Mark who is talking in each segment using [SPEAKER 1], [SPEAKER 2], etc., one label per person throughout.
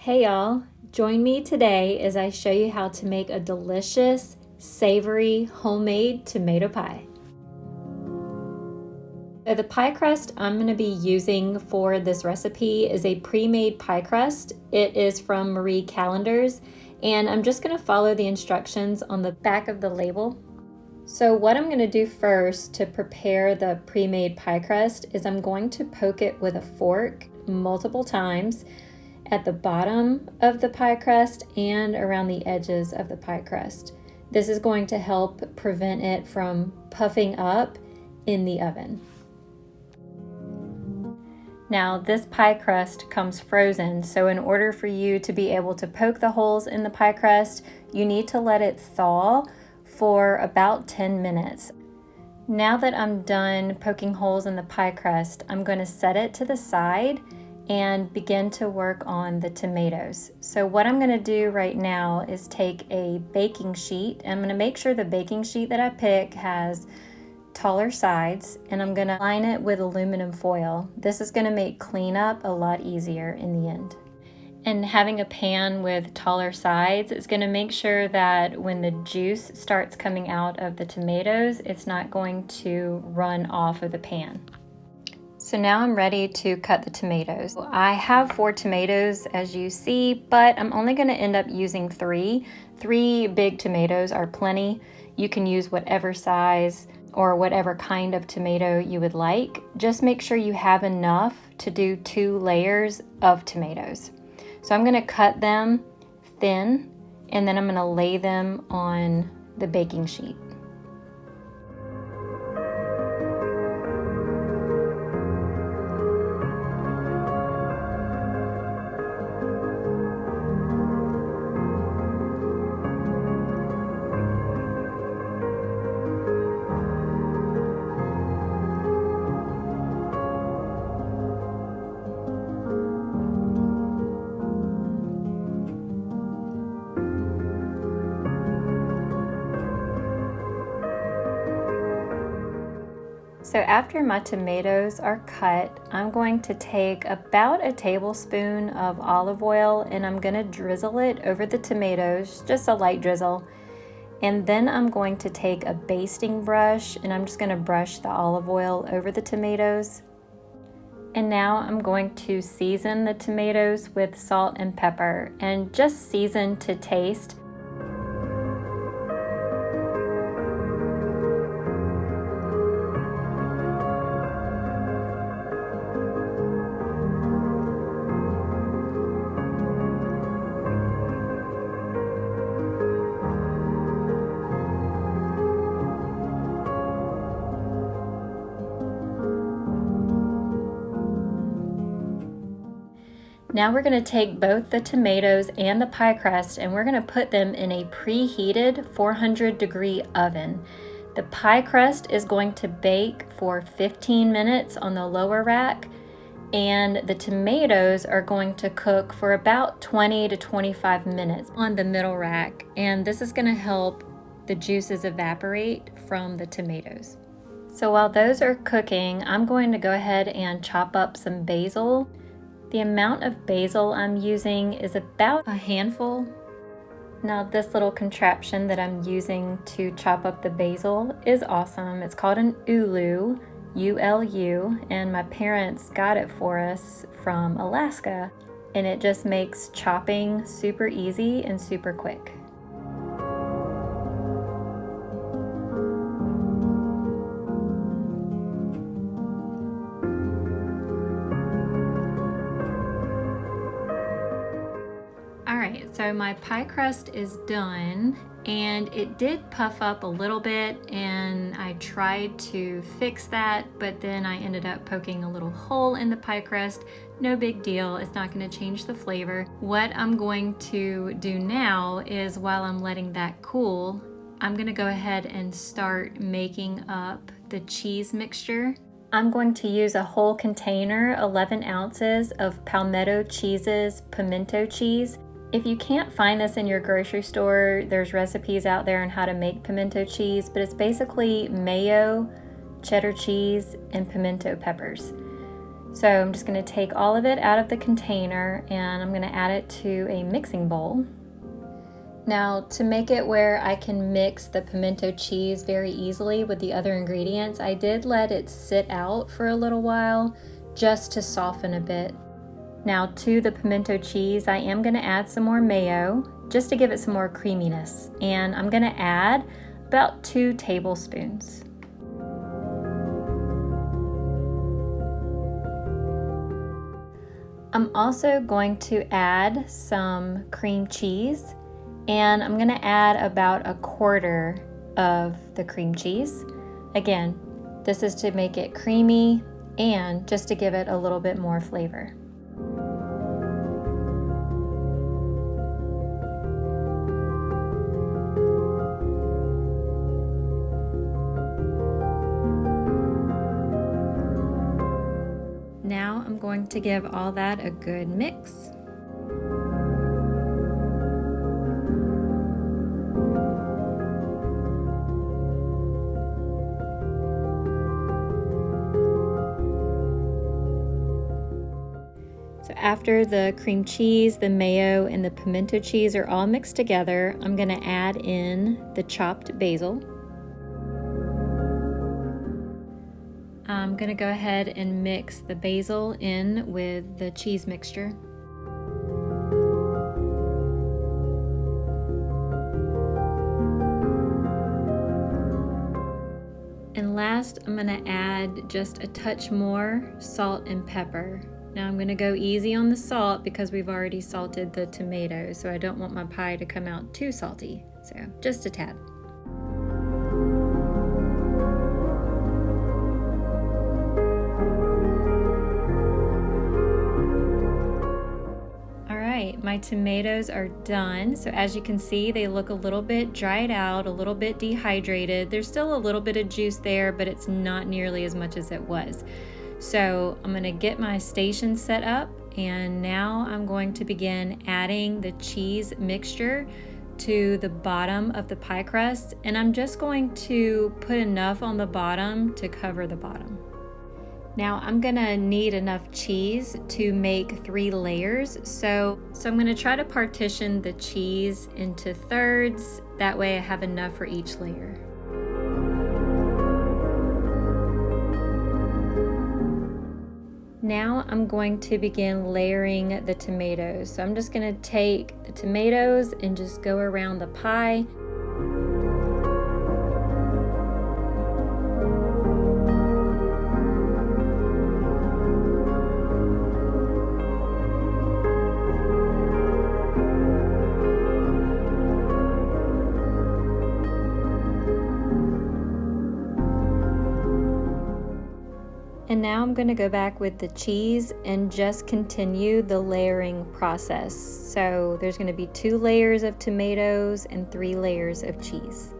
[SPEAKER 1] Hey y'all, join me today as I show you how to make a delicious, savory, homemade tomato pie. So the pie crust I'm going to be using for this recipe is a pre-made pie crust. It is from Marie Callender's, and I'm just going to follow the instructions on the back of the label. So what I'm going to do first to prepare the pre-made pie crust is I'm going to poke it with a fork multiple times at the bottom of the pie crust and around the edges of the pie crust. This is going to help prevent it from puffing up in the oven. Now this pie crust comes frozen, so in order for you to be able to poke the holes in the pie crust, you need to let it thaw for about 10 minutes. Now that I'm done poking holes in the pie crust, I'm going to set it to the side and begin to work on the tomatoes. So what I'm going to do right now is take a baking sheet. I'm going to make sure the baking sheet that I pick has taller sides, and I'm going to line it with aluminum foil. This is going to make cleanup a lot easier in the end. And having a pan with taller sides is going to make sure that when the juice starts coming out of the tomatoes, it's not going to run off of the pan. So now I'm ready to cut the tomatoes. I have 4 tomatoes as you see, but I'm only going to end up using 3. 3 big tomatoes are plenty. You can use whatever size or whatever kind of tomato you would like. Just make sure you have enough to do 2 layers of tomatoes. So I'm going to cut them thin, and then I'm going to lay them on the baking sheet. So after my tomatoes are cut, I'm going to take about a tablespoon of olive oil and I'm going to drizzle it over the tomatoes, just a light drizzle. And then I'm going to take a basting brush and I'm just going to brush the olive oil over the tomatoes. And now I'm going to season the tomatoes with salt and pepper, and just season to taste. Now we're going to take both the tomatoes and the pie crust and we're going to put them in a preheated 400-degree oven. The pie crust is going to bake for 15 minutes on the lower rack, and the tomatoes are going to cook for about 20 to 25 minutes on the middle rack, and this is going to help the juices evaporate from the tomatoes. So while those are cooking, I'm going to go ahead and chop up some basil. The amount of basil I'm using is about a handful. Now this little contraption that I'm using to chop up the basil is awesome. It's called an ulu, U-L-U, and my parents got it for us from Alaska, and it just makes chopping super easy and super quick. Alright, so my pie crust is done, and it did puff up a little bit, and I tried to fix that, but then I ended up poking a little hole in the pie crust. No big deal, it's not going to change the flavor. What I'm going to do now is, while I'm letting that cool, I'm going to go ahead and start making up the cheese mixture. I'm going to use a whole container, 11 ounces of Palmetto Cheese's pimento cheese. If you can't find this in your grocery store, there's recipes out there on how to make pimento cheese, but it's basically mayo, cheddar cheese, and pimento peppers. So I'm just going to take all of it out of the container and I'm going to add it to a mixing bowl. Now, to make it where I can mix the pimento cheese very easily with the other ingredients, I did let it sit out for a little while just to soften a bit. Now, to the pimento cheese, I am going to add some more mayo just to give it some more creaminess, and I'm going to add about 2 tablespoons. I'm also going to add some cream cheese, and I'm going to add about 1/4 of the cream cheese. Again, this is to make it creamy and just to give it a little bit more flavor. Now I'm going to give all that a good mix. So after the cream cheese, the mayo, and the pimento cheese are all mixed together, I'm going to add in the chopped basil. I'm going to go ahead and mix the basil in with the cheese mixture. And last, I'm going to add just a touch more salt and pepper. Now I'm going to go easy on the salt because we've already salted the tomatoes, so I don't want my pie to come out too salty. So just a tad. My tomatoes are done. So as you can see, they look a little bit dried out, a little bit dehydrated. There's still a little bit of juice there, but it's not nearly as much as it was. So I'm going to get my station set up, and now I'm going to begin adding the cheese mixture to the bottom of the pie crust, and I'm just going to put enough on the bottom to cover the bottom. Now I'm gonna need enough cheese to make 3 layers, so I'm gonna try to partition the cheese into thirds. That way I have enough for each layer. Now I'm going to begin layering the tomatoes. So I'm just gonna take the tomatoes and just go around the pie. And now I'm going to go back with the cheese and just continue the layering process. So there's going to be 2 layers of tomatoes and 3 layers of cheese.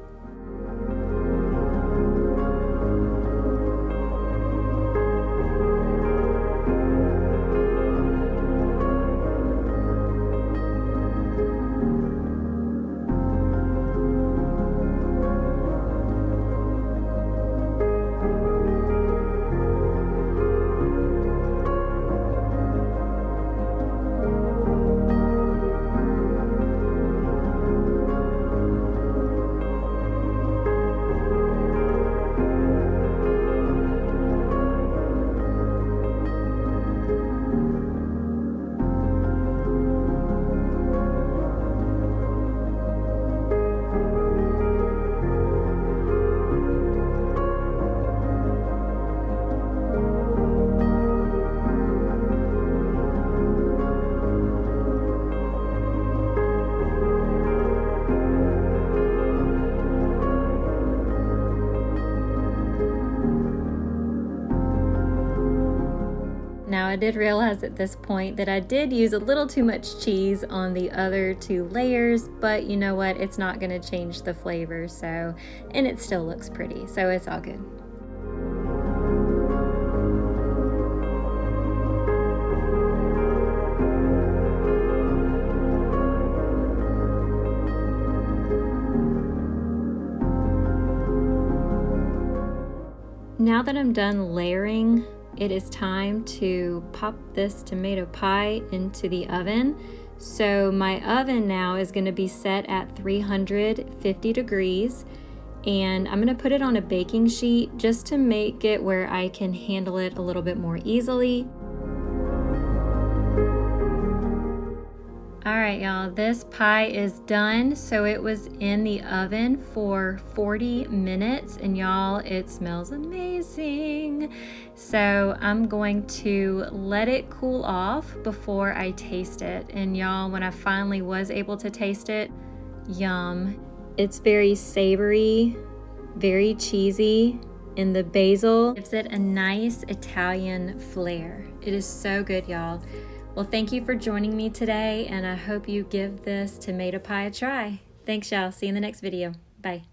[SPEAKER 1] Now I did realize at this point that I did use a little too much cheese on the other 2 layers, but you know what, it's not going to change the flavor, so, and it still looks pretty, so it's all good. Now that I'm done layering it is time to pop this tomato pie into the oven. So my oven now is going to be set at 350 degrees, and I'm going to put it on a baking sheet just to make it where I can handle it a little bit more easily. All right, y'all, this pie is done. So it was in the oven for 40 minutes, and y'all, it smells amazing. So I'm going to let it cool off before I taste it. And y'all, when I finally was able to taste it, yum. It's very savory, very cheesy, and the basil gives it a nice Italian flair. It is so good, y'all. Well, thank you for joining me today, and I hope you give this tomato pie a try. Thanks, y'all. See you in the next video. Bye.